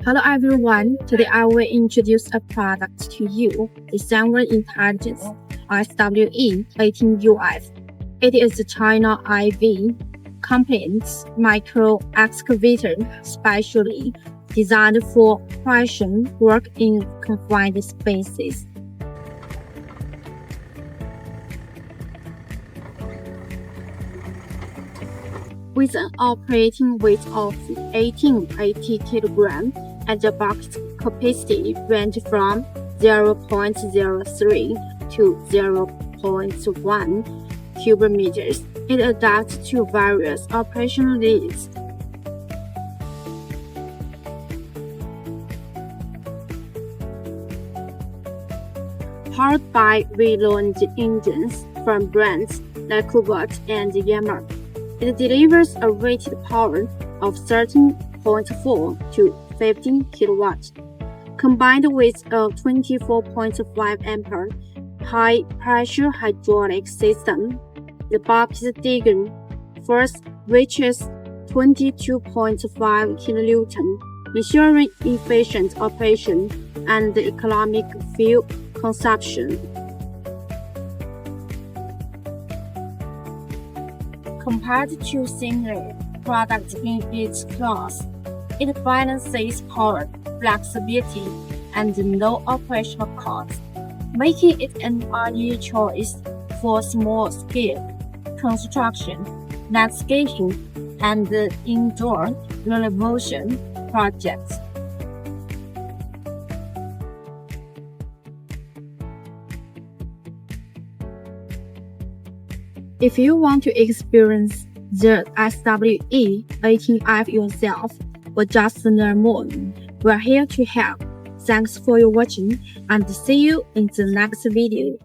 Hello everyone, today I will introduce a product to you, the SUNWARD SWE18UF. It is a China IV compliant micro excavator specially designed for precision work in confined spaces. With an operating weight of 1880 kg and a box capacity range from 0.03 to 0.1 cubic meters, it adapts to various operational needs. Powered by reload engines from brands like Kubota and Yanmar, it delivers a rated power of 13.4 to 15 kW, combined with a 24.5 ampere high-pressure hydraulic system. The box digger force reaches 22.5 kN, ensuring efficient operation and economic fuel consumption. Compared to similar products in its class, it balances power, flexibility, and low operational costs, making it an ideal choice for small-scale construction, landscaping, and indoor renovation projects. If you want to experience the SWE18UF yourself or just learn more, we're here to help. Thanks for your watching and see you in the next video.